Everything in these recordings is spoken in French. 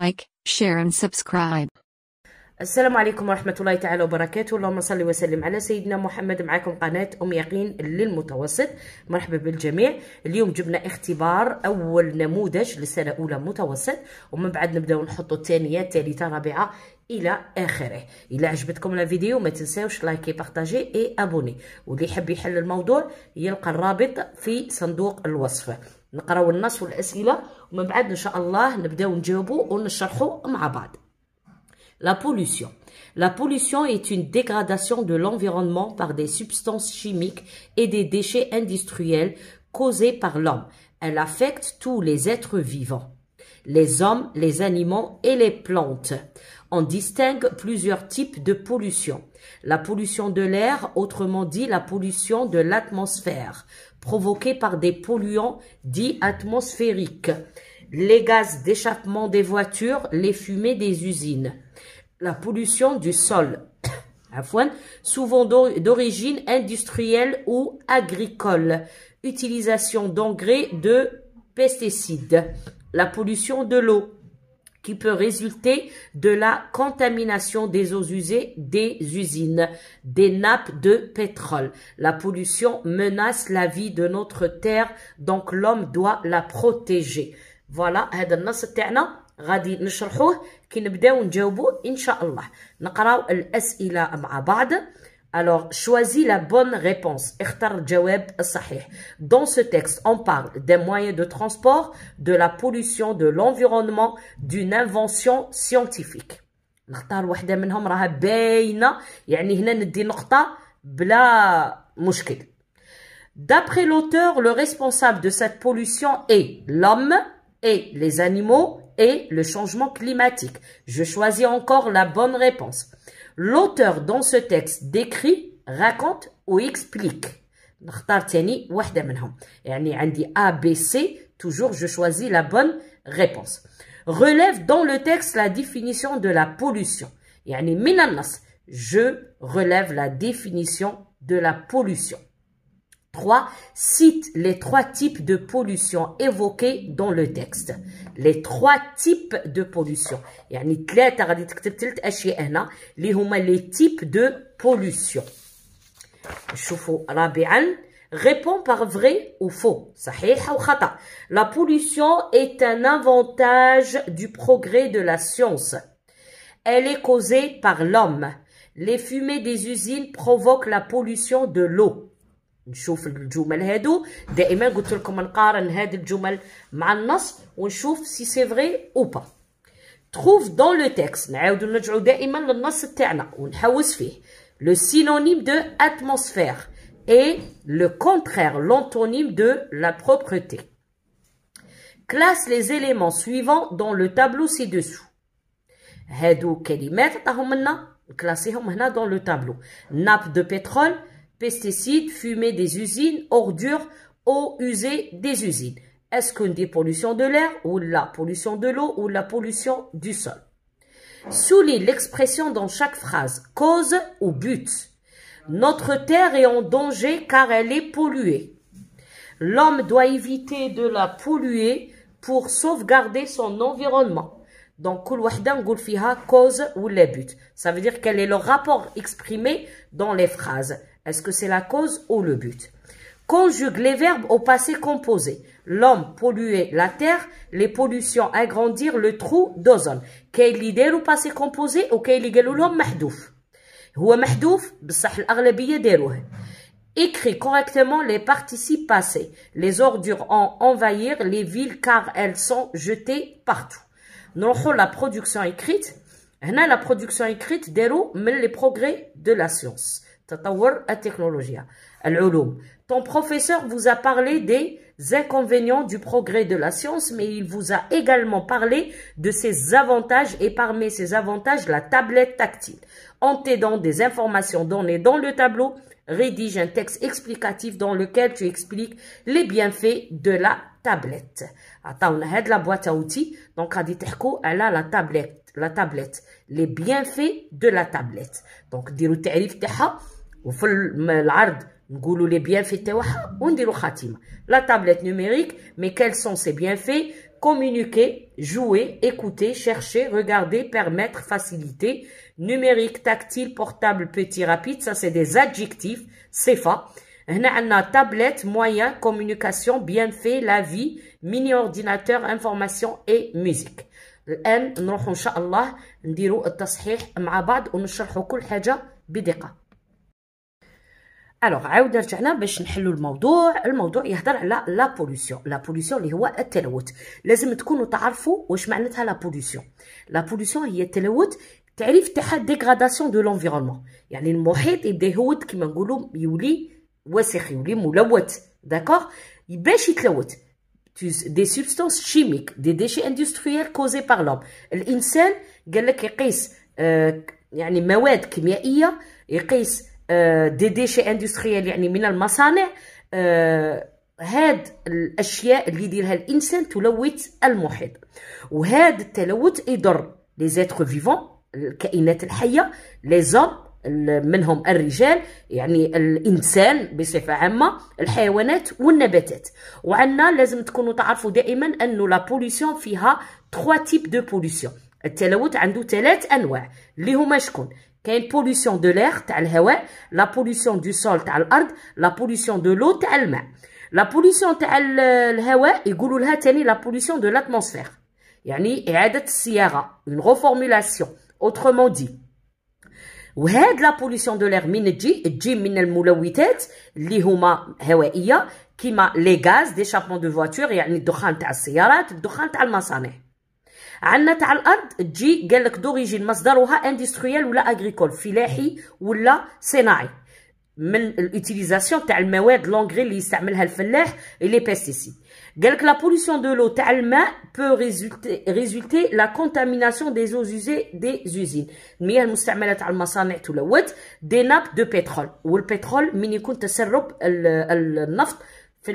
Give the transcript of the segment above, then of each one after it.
like, share and subscribe. السلام عليكم ورحمة الله تعالى وبركاته. اللهم صل وسلم على سيدنا محمد. معكم قناة أم يقين للمتوسط. مرحبا بالجميع. اليوم جبنا اختبار أول نموذج لسنة أولى متوسط، ومن بعد نبدأ نحطوا الثانية الثالثة رابعة إلى آخره. إذا عجبتكم الفيديو ما تنساوش لايكي بارطاجي اي ابوني، واللي يحب يحل الموضوع يلقى الرابط في صندوق الوصف. نقراو النص والأسئلة ومن بعد إن شاء الله نبدأ نجاوبوا ونشرحوا مع بعض. La pollution. La pollution est une dégradation de l'environnement par des substances chimiques et des déchets industriels causés par l'homme. Elle affecte tous les êtres vivants, les hommes, les animaux et les plantes. On distingue plusieurs types de pollution. La pollution de l'air, autrement dit la pollution de l'atmosphère, provoquée par des polluants dits atmosphériques, les gaz d'échappement des voitures, les fumées des usines. La pollution du sol, souvent d'origine industrielle ou agricole, utilisation d'engrais, de pesticides. La pollution de l'eau, qui peut résulter de la contamination des eaux usées des usines, des nappes de pétrole. La pollution menace la vie de notre terre, donc l'homme doit la protéger. Voilà, هذا النص تاعنا غادي نشرحوه كي نبداو نجاوبوا ان شاء الله. نقراو الاسئله مع بعض. Alors, choisis la bonne réponse. اختر الجواب الصحيح. Dans ce texte, on parle des moyens de transport, de la pollution, de l'environnement, d'une invention scientifique. نختار واحدة منهم راها باينة، يعني هنا ندي نقطة بلا مشكل. D'après l'auteur, le responsable de cette pollution est l'homme et les animaux et le changement climatique. Je choisis encore la bonne réponse. L'auteur dans ce texte décrit, raconte ou explique. نختار تاني واحدة منهم. يعني عندي A, B, C. Toujours je choisis la bonne réponse. Relève dans le texte la définition de la pollution. يعني من النص je relève la définition de la pollution. 3. Cite les 3 types de pollution évoqués dans le texte. Les 3 types de pollution. يعني 3 غادي تكتب 3 أشياء هنا اللي هما les types de pollution. نشوفوا رابعا. Réponds par vrai ou faux. صحيح أو خطأ. La pollution est un avantage du progrès de la science. Elle est causée par l'homme. Les fumées des usines provoquent la pollution de l'eau. نشوف الجمل هادو. دائما قلت لكم نقارن هاد الجمل مع النص ونشوف سي سي فري او با. trouve dans le texte. نعاودو نرجعو دائما للنص تاعنا ونحوس فيه. le synonyme de atmosphère et le contraire, l'antonyme de la propreté. classe les éléments suivants dans le tableau ci-dessous. هادو كلمات عطاهم لنا نكلاسيهم هنا dans le tableau. nappe de pétrole, pesticides, fumée des usines, ordures, eau usée des usines. Est-ce qu'on dit pollution de l'air ou la pollution de l'eau ou la pollution du sol? Souligne l'expression dans chaque phrase. Cause ou but. Notre terre est en danger car elle est polluée. L'homme doit éviter de la polluer pour sauvegarder son environnement. Donc, كل وحدة نقول فيها cause ou le but. Ça veut dire quel est le rapport exprimé dans les phrases. Est-ce que c'est la cause ou le but? Conjugue les verbes au passé composé. L'homme polluait la terre, les pollutions agrandirent le trou d'ozone. كاين اللي يديروا passé composé وكاين اللي قالوا لهم محذوف. هو محذوف بصح الأغلبية داروه. Écris correctement les participes passés. Les ordures envahir les villes car elles sont jetées partout. نروحوا la production écrite. هنا la production écrite داروا من les progrès de la science. تطور التكنولوجيا العلوم. Ton professeur vous a parlé des inconvénients du progrès de la science, mais il vous a également parlé de ses avantages et parmi ces avantages, la tablette tactile. En t'aidant des informations données dans le tableau, rédige un texte explicatif dans lequel tu expliques les bienfaits de la tablette. عطاونا هاد la boîte à outils, donc غادي تحكوا على la tablette, les bienfaits de la tablette. Donc ديروا التعريف تاعها وفي العرض نقولوا les bienfaits تاعها ونديروا خاتمه. La tablette numérique, mais quels sont ses bienfaits? communiquer, jouer, écouter, chercher, regarder, permettre, faciliter, numérique, tactile, portable, petit, rapide, ça c'est des adjectifs, صفة. هنا عندنا tablette, moyen, communication, bien fait, la vie, mini ordinateur, information et musique. الآن نروحوا إن شاء الله نديروا التصحيح مع بعض ونشرحوا كل حاجة بدقة. الوغ عاود رجعنا باش نحلوا الموضوع يهضر على لا بوليسيون اللي هو التلوث. لازم تكونوا تعرفوا واش معناتها لا بوليسيون هي التلوث. تعريف تاعها ديغراداسيون دو لونفيرونمون، يعني المحيط يبدا يهود كيما نقولوا يولي وسخ يولي ملوث. داكوغ باش يتلوث des substances chimiques, des déchets industriels causés par l'homme. الإنسان قال لك يقيس يعني مواد كيميائية، يقيس des déchets industriels يعني من المصانع. هاد الأشياء اللي يديرها الإنسان تلوث المحيط، وهذا التلوث يضر les êtres vivants الكائنات الحية، les hommes منهم الرجال يعني الإنسان بصفة عامة، الحيوانات والنباتات. وعندنا لازم تكونوا تعرفوا دائما أنه لا بوليسيون فيها 3 تيب دو بوليسيون. التلوث عنده 3 أنواع اللي هما شكون؟ كاين بوليسيون دو لير تاع الهواء، لا بوليسيون دو سول تاع الأرض، لا بوليسيون دو لو تاع الماء. لا بوليسيون تاع الهواء يقولوا لها تاني لا بوليسيون دو لاتموسفير، يعني إعادة الصياغة، une reformulation autrement dit. وهاد لا بوليسيون دو لير من تجي من الملوثات اللي هما هوائيه كيما لي غاز ديشابمون دو فواتور، يعني الدخان تاع السيارات، الدخان تاع المصانع. عندنا تاع الارض تجي قال لك دوريجين مصدرها اندستريال ولا اغريكول، فلاحي ولا صناعي، من الوتيليزاسيون تاع المواد لونغري اللي يستعملها الفلاح لي بيستيسيد. قالك لا بوليسيون دو لو تاع الماء بو ريزولتي لا كونتاميناسيون دي زو يوزي دي زوزين، المياه المستعمله تاع المصانع تلوث، دي ناب دو بترول، والبترول من يكون تسرب النفط في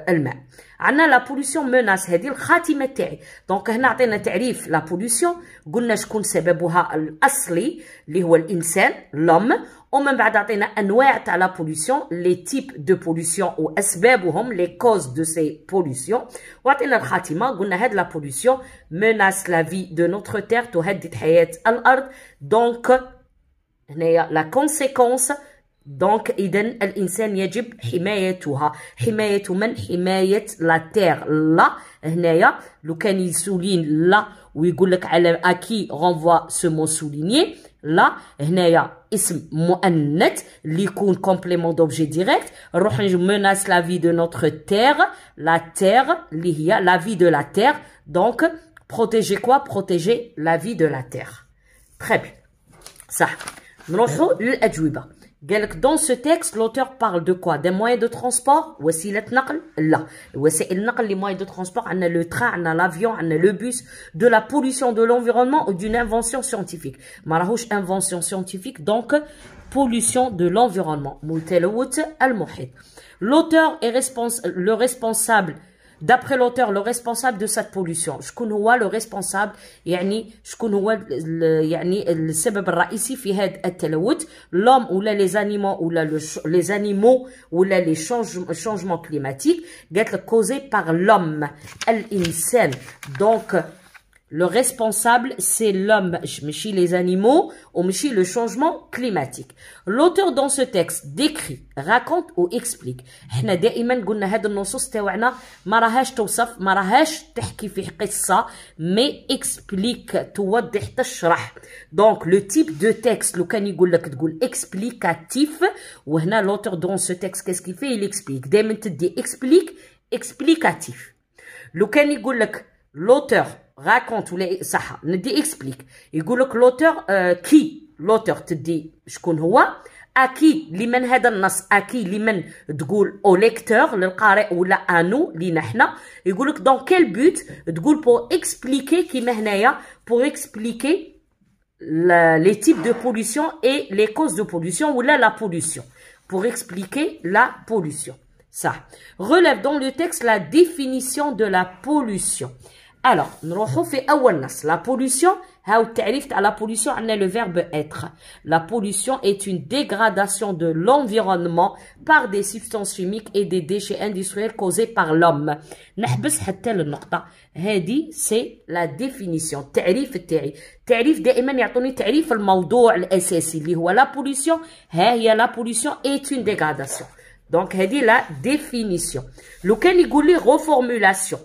الماء. عندنا لا بوليسيون موناس، هذه الخاتمه تاعي. دونك هنا عطينا تعريف لا بوليسيون، قلنا شكون سببها الاصلي اللي هو الانسان لوم، ومن بعد عطينا انواع تاع لا بوليسيون، لي تيب دو بوليسيون واسبابهم، لي كوز دو سي بوليسيون، وعطينا الخاتمه قلنا هاد لا بوليسيون موناس لا في دو نوتر تير، تهدد حياه الارض. دونك هنايا لا كونسيكونس، دونك اذا الانسان يجب حمايتها. حمايه من؟ حمايه لا تير. لا هنايا لو كان يسولين لا ويقول لك على اكي رونفوا سو مو سوليني، لا هنايا اسم مؤنث اللي يكون كومبليمون دوبجي ديريكت. نروح موناس لا في دو نوتر تير، لا تير اللي هي لا في دو لا تير. دونك بروتيجي كوا؟ بروتيجي لا في دو لا تير. تري بيان صح. نروحوا للاجوبه. قالك dans ce texte l'auteur parle de quoi? Des moyens de transport. وسيلة نقل؟ لا. وسائل النقل les moyens de transport عندنا le train، عندنا l'avion، عندنا le bus. De la pollution de l'environnement ou d'une invention scientifique. ما راهوش invention scientifique، donc pollution de l'environnement، متلوث المحيط. L'auteur est le responsable. D'après l'auteur, le responsable de cette pollution. شكون هو le responsable؟ يعني شكون هو يعني السبب الرئيسي في هذا التلوث؟ l'homme ولا les animaux ولا les animaux ولا les changements climatiques. قالت لك causé par l'homme، الإنسان. donc le responsable c'est l'homme، ماشي les animaux وماشي le changement climatique. L'auteur dans ce texte décrit، raconte ou explique. حنا دائما قلنا هاد النصوص تاعنا ما راهاش توصف، ما راهاش تحكي في قصة، مي explique، توضح، تشرح. donc le type de texte لو كان يقول لك تقول explicatif، وهنا l'auteur dans ce texte qu'est-ce qu'il fait؟ il explique. دائما تدي explique explicatif. لو كان يقول لك l'auteur raconte ولا صح ندي explique. يقول لك l'auteur كي، l'auteur تدي شكون هو، اكي لمن هذا النص، اكي لمن تقول او ليكتور للقارئ ولا انو لينا حنا. يقول لك دون كيل بوت، تقول بور اكسبليكي كيما هنايا بور اكسبليكي لي تيب دو بوليسيون اي لي كوز دو بوليسيون ولا لا بوليسيون، pour expliquer la pollution. Ça relève dans le texte la définition de la pollution. Alors, نروحو في أول نص. La pollution, هاو التعريف تاع la pollution عندنا le verbe être. La pollution est une dégradation de l'environnement par des substances chimiques et des déchets industriels causés par l'homme. نحبس حتى للنقطة. هذه c'est la définition. التعريف تاعي. التعريف دائما يعطوني تعريف الموضوع الأساسي اللي هو la pollution. ها هي la pollution est une dégradation. Donc هذه la définition. لو كان يقول لي reformulation.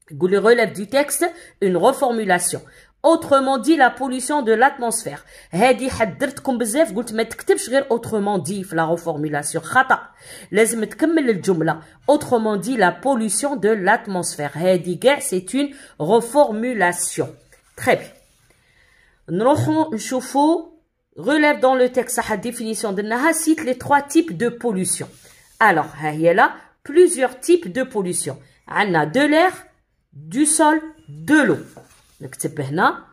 Il relève du texte une reformulation. Autrement dit, la pollution de l'atmosphère. هذه حذرتكم بزاف قلت ما تكتبش غير autrement dit في la reformulation. خطأ. لازم تكمل الجملة. Autrement dit, la pollution de l'atmosphère. هذه كاع c'est une reformulation. Très bien. نروحو نشوفو relève dans le texte sa définition درناها cite les trois types de pollution. Alors, ها هي là plusieurs types de pollution. عندنا de l'air, du sol, de l'eau. نكتب هنا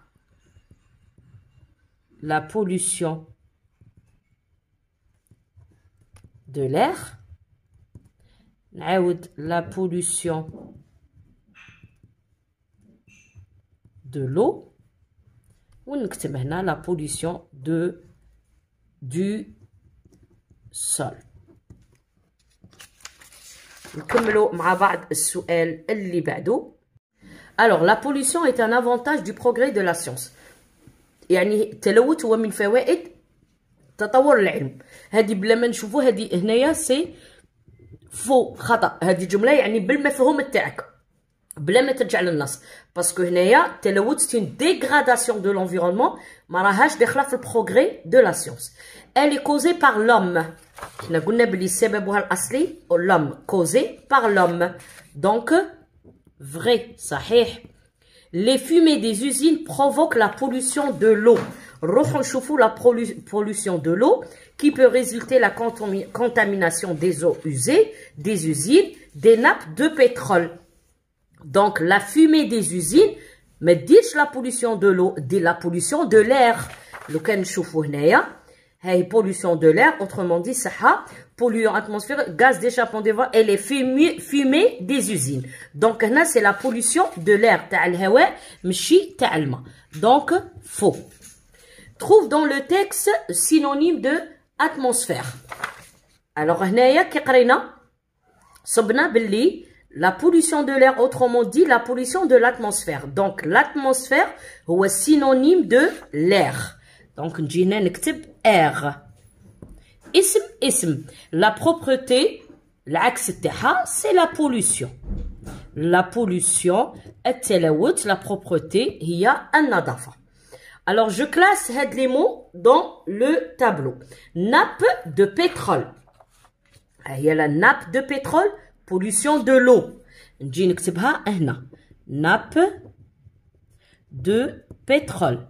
la pollution de l'air. نعاود la pollution de l'eau. ونكتب هنا la pollution du sol. نكملوا مع بعض السؤال اللي بعده. Alors, la pollution est un avantage du progrès de la science. يعني التلوث هو من فوائد تطور العلم. هذه بلا ما نشوفوا هذه هنايا سي فو خطأ. هذه جملة يعني بالمفهوم تاعك بلا ما ترجع للنص. باسكو هنايا التلوث سي une dégradation de l'environnement ما راهاش داخله في البروغري دو لا سيونس. Elle est causée par l'homme. حنا قلنا بلي سببها الأصلي l'homme causé par l'homme. Donc vrai, صحيح. Les fumées des usines provoquent la pollution de l'eau. نروحو نشوفو la pollution de l'eau qui peut résulter la contamination des eaux usées, des usines, des nappes de pétrole. Donc la fumée des usines ما تديرش la pollution de l'eau, دير la pollution de l'air. لو كان نشوفو هنايا هاي pollution de l'air, autrement dit صحة polluant atmosphérique, gaz d'échappement des voies et les fumées des usines. Donc هنا c'est la pollution de l'air تاع الهواء ماشي تاع الماء. Donc faux. Trouve dans le texte synonyme de atmosphère. Alors هنايا كي قرينا صبنا باللي la pollution de l'air, autrement dit la pollution de l'atmosphère. Donc l'atmosphère هو synonyme de l'air. Donc نجي هنا نكتب air. اسم la propreté العكس تاعها c'est la pollution. La pollution التلوث la propreté هي النظافة. Alors je classe هاد les mots dans le tableau. Nappe de pétrole. هي la nappe de pétrole, pollution de l'eau. نجي نكتبها هنا. Nappe de pétrole.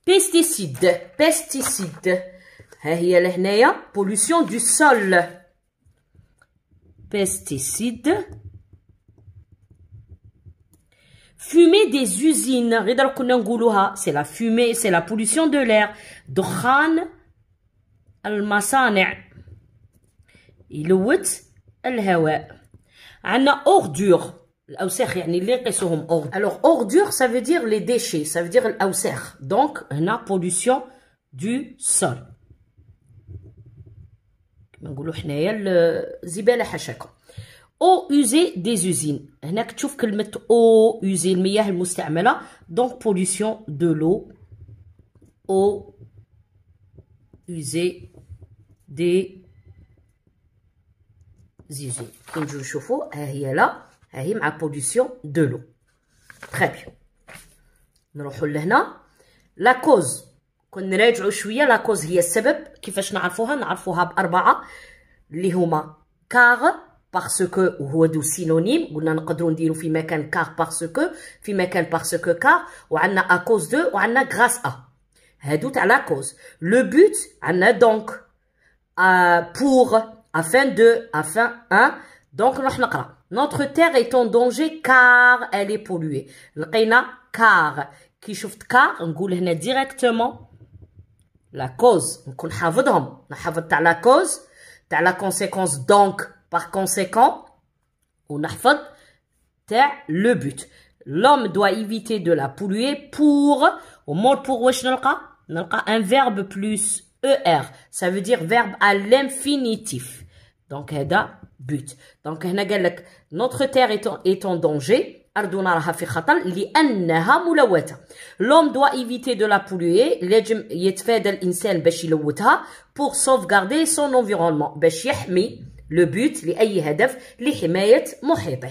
Pesticide. ها هي لهنايا pollution du sol. Pesticide. Fumée des usines. غير دابا كنا نقولوها c'est la fumée, c'est la pollution de l'air. دخان المصانع يلوث الهواء. عندنا ordure. الأوساخ يعني اللي نقيسوهم ordure. Alors ordure ça veut dire les déchets, ça veut dire الأوساخ. Donc هنا pollution du sol. كما نقولوا حنايا الزبالة حاشاكم. eau usée des usines. هناك تشوف كلمة eau usée المياه المستعملة. Donc pollution de l'eau. eau usée des usines. كي نجيو نشوفوا ها هي لا ها هي مع pollution de l'eau. Très bien. نروحوا لهنا لا كوز. كون نراجعوا شويه لا كوز هي السبب. كيفاش نعرفوها بأربعة اللي هما كار باسكو وهو دو سينونيم. قلنا نقدروا نديرو في مكان كار باسكو في مكان باسكو كار وعندنا ا كوز دو وعندنا غراس ا. هادو تاع لا كوز. لو بوت عندنا دونك pour afin de afin un. Donc نروح نقرا. Notre terre est en danger car elle est polluée. لقينا car. كي شفت car نقول هنا directement la cause. نكون حافظهم. نحفظ تاع la cause تاع la conséquence donc par conséquent ونحفظ le but. L'homme doit éviter de la polluer pour, au mot pour wesh nalqa un verbe plus ER. Ça veut dire verbe à l'infinitif. Donc, هذا but. Donc, هنا قال لك notre terre est en danger. أرضنا راها في خطر لأنها ملوثة. L'homme doit éviter de la polluer. لازم يتفادى الإنسان باش يلوثها pour sauvegarder son environnement. باش يحمي le but لأي هدف لحماية محيطه.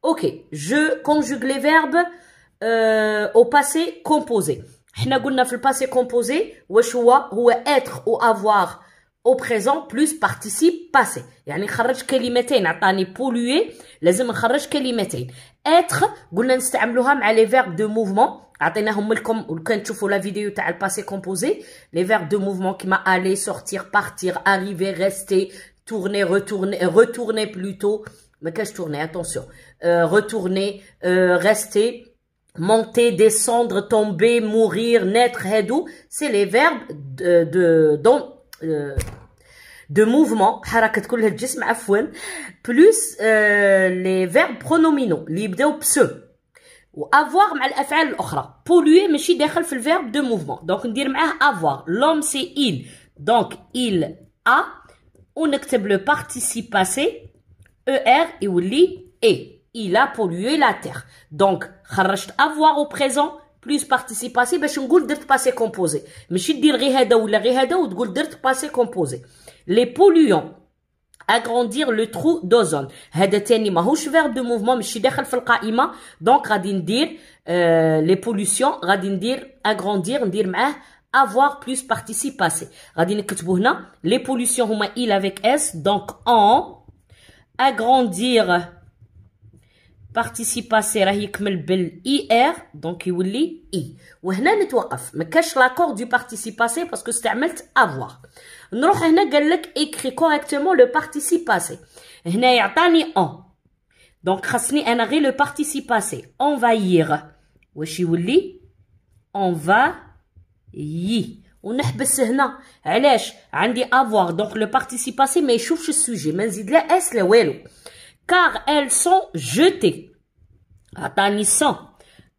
Ok, je conjugue les verbes au passé composé. احنا قلنا في الباسي composé واش هو être ou avoir au présent plus participe passé. يعني خرج كلمتين عطاني polluer لازم نخرج كلمتين. être قلنا نستعملوها مع les verbes de mouvement. عطيناهم لكم وكان تشوفوا لا فيديو تاع الباسي composé. Les verbes de mouvement كيما aller, sortir, partir, arriver, rester, tourner, retourner plutôt. ما كاش tourner, attention. Retourner, rester, monter, descendre, tomber, mourir, naître, هادو, c'est les verbes de mouvement, حركة كل الجسم عفوا, plus les verbes pronominaux اللي يبداو بسو. و avoir مع الأفعال الأخرى. polluer ماشي داخل في الverbe de mouvement. donc ندير معاه avoir. l'homme c'est il. donc il a. ونكتب le participe passé. ER يولي et. il a pollué la terre. donc خرجت avoir au présent plus participe passé باش نقول درت passé composé. ماشي دير غير هذا ولا غير هذا وتقول درت passé composé. les polluants agrandir le trou d'ozone. هذا تاني ماهوش verbe de mouvement ماشي داخل في القائمة. donc غادي ندير les pollutions غادي ندير agrandir ندير معاه avoir plus participe passé. غادي نكتبو هنا les pollutions هما il avec s. donc en agrandir participe passé راه يكمل بال IR donc يولي I. وهنا نتوقف ما كاش لاكور du participe passé parce que استعملت avoir. نروح هنا قال لك écrit correctement le participe passé. هنا يعطاني en. donc خاصني انا غير le participe passé. envahir واش يولي envahi. ونحبس هنا علاش عندي avoir donc le participe passé ما يشوفش السوجي ما نزيد لا اس لا والو. car elles sont jetées. عطاني sont.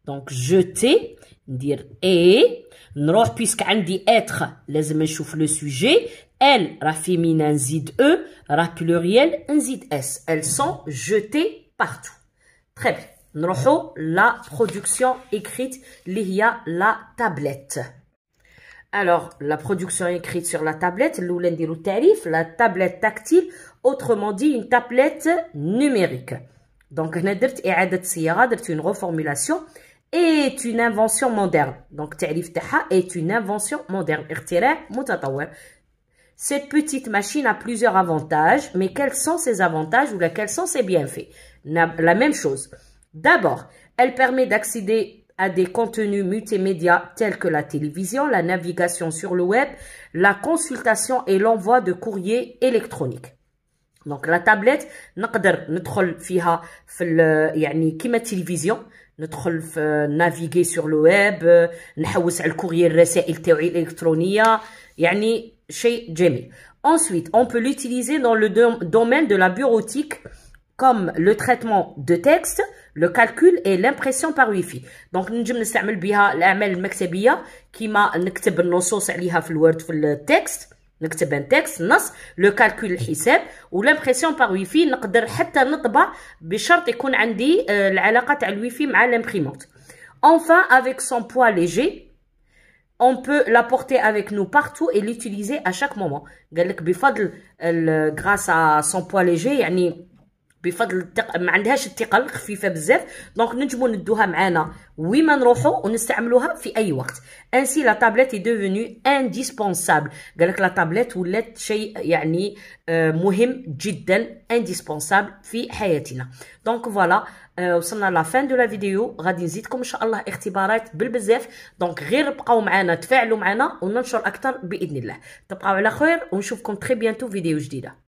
donc jeter ندير et نروح puisque عندي être لازم نشوف le sujet. elles راه féminin نزيد e راه pluriel نزيد s. elles sont jetées partout. très bien. نروحو la production écrite اللي هي la tablette. Alors, la production écrite sur la tablette, l'oula نديرو التعريف, la tablette tactile, autrement dit une tablette numérique. Donc, هنا درت إعادة صياغة, درت une reformulation, est une invention moderne. Donc, تعريف تاعها est une invention moderne. اختراع متطور. Cette petite machine a plusieurs avantages, mais quels sont ses avantages ou quels sont ses bienfaits? La même chose. D'abord, elle permet d'accéder à des contenus multimédia tels que la télévision, la navigation sur le web, la consultation et l'envoi de courrier électronique. Donc la tablette نقدر ندخل فيها في يعني كيما التلفزيون ندخل في naviguer sur le web نحوس على الكورير الرسائل تاعي الإلكترونية يعني شيء جميل. Ensuite, on peut l'utiliser dans le domaine de la bureautique comme le traitement de texte, le calcul et l'impression par wifi. donc نجم نستعمل بها الأعمال المكتبية كيما نكتب النصوص عليها في الوورد في التكست نكتب ان تكست نص لو كالكول الحساب والامبرسيون باغ ويفي نقدر حتى نطبع بشرط يكون عندي العلاقة تاع الويفي مع الامبريمونت. enfin avec son poids léger on peut la porter avec nous partout et l'utiliser à chaque moment. قال لك بفضل grâce à son poids léger يعني بفضل ما عندهاش الثقل خفيفه بزاف دونك نجمو ندوها معانا وين ما نروحو ونستعملوها في اي وقت. ainsi la tablette est devenue indispensable. قالك لا تابلت ولات شيء يعني مهم جدا indispensable في حياتنا. دونك فوالا وصلنا لا فان دو لا فيديو. غادي نزيدكم ان شاء الله اختبارات بالبزاف دونك غير بقاو معانا تفاعلوا معنا وننشر اكثر باذن الله. تبقاو على خير ونشوفكم تري بيانتو فيديو جديده.